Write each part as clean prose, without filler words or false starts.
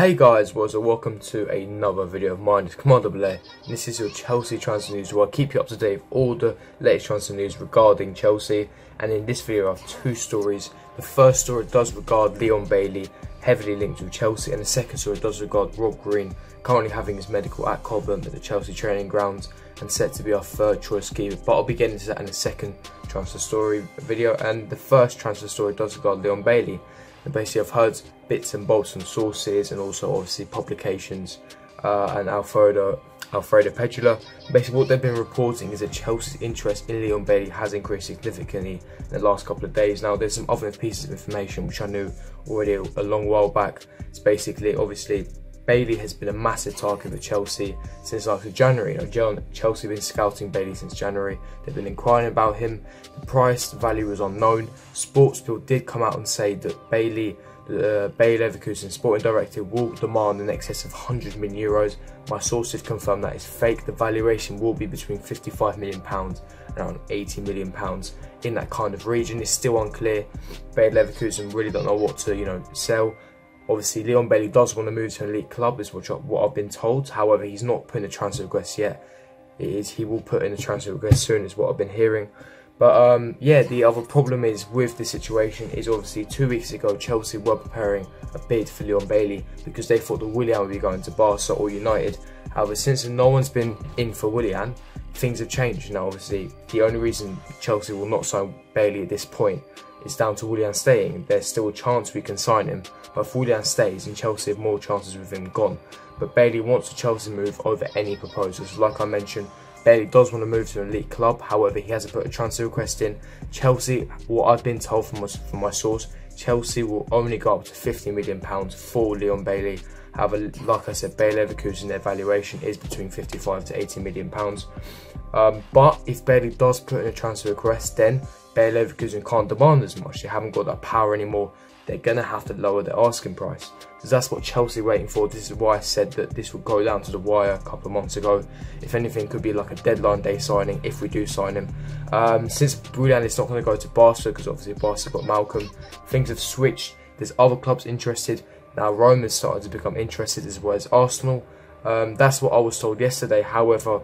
Hey guys, welcome to another video of mine. It's Commander Blair, and this is your Chelsea transfer news, where I keep you up to date with all the latest transfer news regarding Chelsea. And in this video I have two stories. The first story does regard Leon Bailey, heavily linked with Chelsea, and the second story does regard Rob Green, currently having his medical at Cobham at the Chelsea training grounds and set to be our third choice keeper. But I'll be getting into that in the second transfer story video. And the first transfer story does regard Leon Bailey. And basically I've heard bits and bolts from sources and also obviously publications and Alfredo Pedula. Basically what they've been reporting is that Chelsea's interest in Leon Bailey has increased significantly in the last couple of days. Now there's some other pieces of information which I knew already a long while back. It's basically, obviously, Bailey has been a massive target for Chelsea since like January. Chelsea have been scouting Bailey since January. They've been inquiring about him. The price value was unknown. Sportsbill did come out and say that Bailey, the Bayer Leverkusen sporting director, will demand in excess of 100 million euros. My sources confirm that is fake. The valuation will be between 55 million pounds and around 80 million pounds, in that kind of region. It's still unclear. Bayer Leverkusen really don't know what to sell. Obviously, Leon Bailey does want to move to an elite club, is what I've been told. However, he's not put in a transfer request yet. He will put in a transfer request soon, is what I've been hearing. But yeah, the other problem is with the situation is obviously 2 weeks ago Chelsea were preparing a bid for Leon Bailey because they thought that Willian would be going to Barca or United. However, since no one's been in for Willian, things have changed. Now obviously the only reason Chelsea will not sign Bailey at this point is down to Willian staying. There's still a chance we can sign him, but if Willian stays, and Chelsea have more chances with him gone. But Bailey wants a Chelsea move over any proposals. Like I mentioned, Bailey does want to move to an elite club. However, he hasn't put a transfer request in. Chelsea, what I've been told from my source, Chelsea will only go up to 50 million pounds for Leon Bailey. However, like I said, Bayer Leverkusen, their valuation is between 55 to 80 million pounds. But if Bailey does put in a transfer request, then Bayer Leverkusen can't demand as much. They haven't got that power anymore. They're going to have to lower their asking price. So that's what Chelsea are waiting for. This is why I said that this would go down to the wire a couple of months ago. If anything, could be like a deadline day signing if we do sign him. Since Willian is not going to go to Barca, because obviously Barca got Malcolm, things have switched. There's other clubs interested. Now Rome has started to become interested, as well as Arsenal. That's what I was told yesterday. However,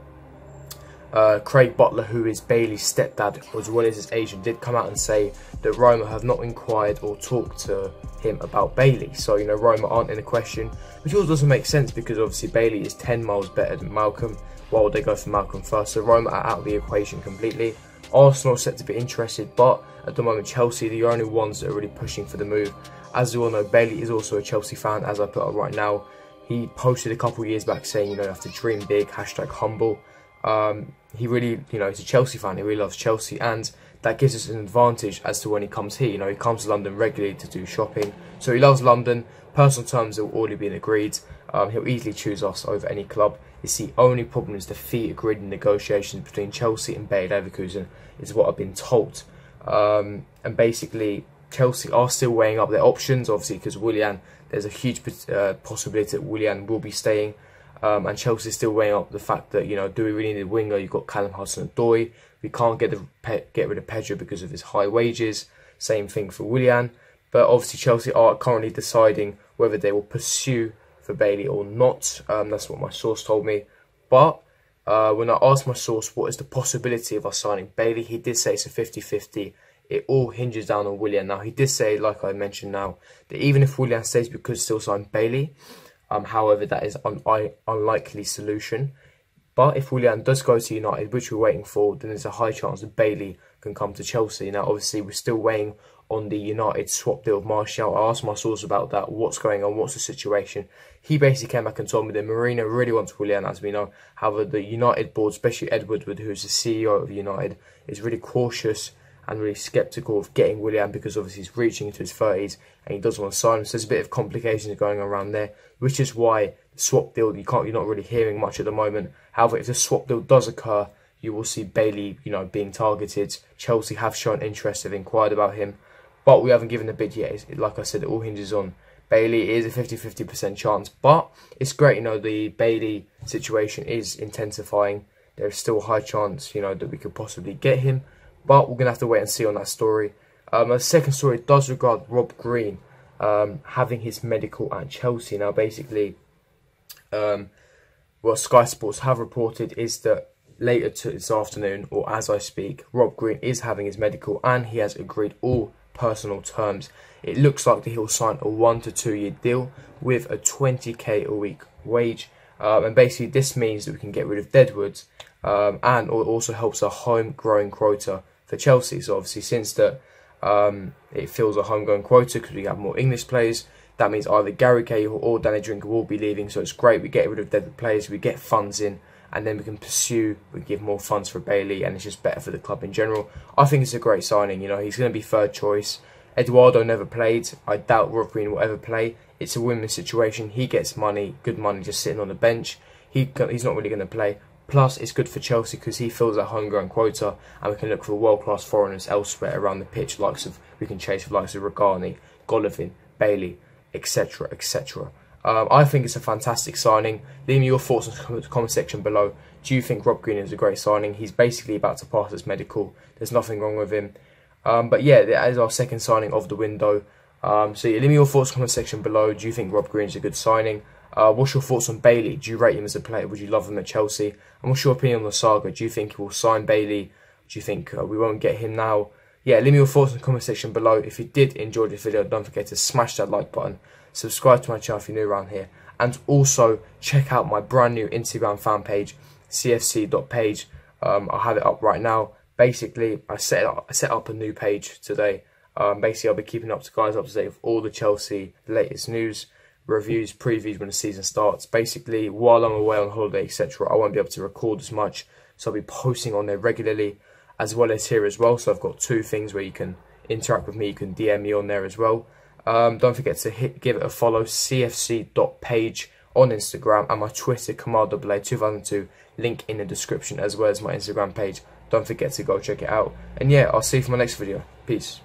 Craig Butler, who is Bailey's stepdad, as well as his agent, did come out and say that Roma have not inquired or talked to him about Bailey. So, Roma aren't in the question, which also doesn't make sense because obviously Bailey is 10 miles better than Malcolm. Why would they go for Malcolm first? So Roma are out of the equation completely. Arsenal are set to be interested, but at the moment Chelsea are the only ones that are really pushing for the move. As you all know, Bailey is also a Chelsea fan, as I put up right now. He posted a couple of years back saying, you have to dream big, #humble. He really, he's a Chelsea fan. He really loves Chelsea, and that gives us an advantage as to when he comes here. He comes to London regularly to do shopping, so he loves London. Personal terms have already been agreed. He'll easily choose us over any club. It's the only problem is the fee agreed in negotiations between Chelsea and Bayer Leverkusen, is what I've been told. And basically, Chelsea are still weighing up their options, obviously, because Willian, there's a huge possibility that Willian will be staying. And Chelsea is still weighing up the fact that, do we really need a winger? You've got Callum Hudson-Odoi. We can't get rid of Pedro because of his high wages. Same thing for Willian. But obviously Chelsea are currently deciding whether they will pursue for Bailey or not. That's what my source told me. But when I asked my source what is the possibility of us signing Bailey, he did say it's a 50-50. It all hinges down on Willian. Now, he did say, like I mentioned now, that even if Willian stays, we could still sign Bailey. However, that is an unlikely solution. But if Willian does go to United, which we're waiting for, then there's a high chance that Bailey can come to Chelsea. Now, obviously, we're still weighing on the United swap deal with Martial. I asked my source about that. What's going on? What's the situation? He basically came back and told me that Marino really wants Willian, as we know. However, the United board, especially Ed Woodward, who's the CEO of United, is really cautious and really sceptical of getting Willian because obviously he's reaching into his 30s and he doesn't want to sign him. So there's a bit of complications going around there, which is why the swap deal, you're not really hearing much at the moment. However, if the swap deal does occur, you will see Bailey, being targeted. Chelsea have shown interest, have inquired about him, but we haven't given a bid yet. Like I said, it all hinges on Bailey. It is a 50-50% chance, but it's great, the Bailey situation is intensifying. There's still a high chance, that we could possibly get him. But we're going to have to wait and see on that story. The second story does regard Rob Green. having his medical at Chelsea. Now basically, what Sky Sports have reported is that later this afternoon, or as I speak, Rob Green is having his medical and he has agreed all personal terms. It looks like that he'll sign a 1 to 2 year deal with a 20k a week wage, and basically this means that we can get rid of Deadwoods, and it also helps our homegrown quota for Chelsea. So obviously, since that it fills a homegrown quota because we have more English players, that means either Gary Cahill or Danny Drinker will be leaving. So it's great, we get rid of Deadwood players, we get funds in, and then we can we give more funds for Bailey, and it's just better for the club in general. I think it's a great signing. You know, he's going to be third choice. Eduardo never played. I doubt Rob Green will ever play. It's a win-win situation. He gets money, good money, just sitting on the bench. He's not really going to play. Plus, it's good for Chelsea because he fills our homegrown quota, and we can look for world-class foreigners elsewhere around the pitch. We can chase for likes of Regani, Golovin, Bailey, etc., etc. I think it's a fantastic signing. Leave me your thoughts in the comment section below. Do you think Rob Green is a great signing? He's basically about to pass his medical. There's nothing wrong with him. But yeah, that is our second signing of the window. So yeah, leave me your thoughts in the comment section below. Do you think Rob Green is a good signing? What's your thoughts on Bailey? Do you rate him as a player? Would you love him at Chelsea? And what's your opinion on the saga? Do you think he will sign Bailey? Do you think we won't get him now? Yeah, leave me your thoughts in the comment section below. If you did enjoy this video, don't forget to smash that like button. Subscribe to my channel if you're new around here. And also, check out my brand new Instagram fan page, cfc.page. I'll have it up right now. Basically, I set up a new page today. Basically, I'll be keeping up to date with all the Chelsea latest news, reviews, previews when the season starts. Basically, while I'm away on holiday, etc., I won't be able to record as much, so I'll be posting on there regularly, as well as here as well. So I've got two things where you can interact with me. You can DM me on there as well. Don't forget to give it a follow, cfc.page on Instagram, and my Twitter, Kamal2002, link in the description, as well as my Instagram page. Don't forget to go check it out. And yeah, I'll see you for my next video. Peace.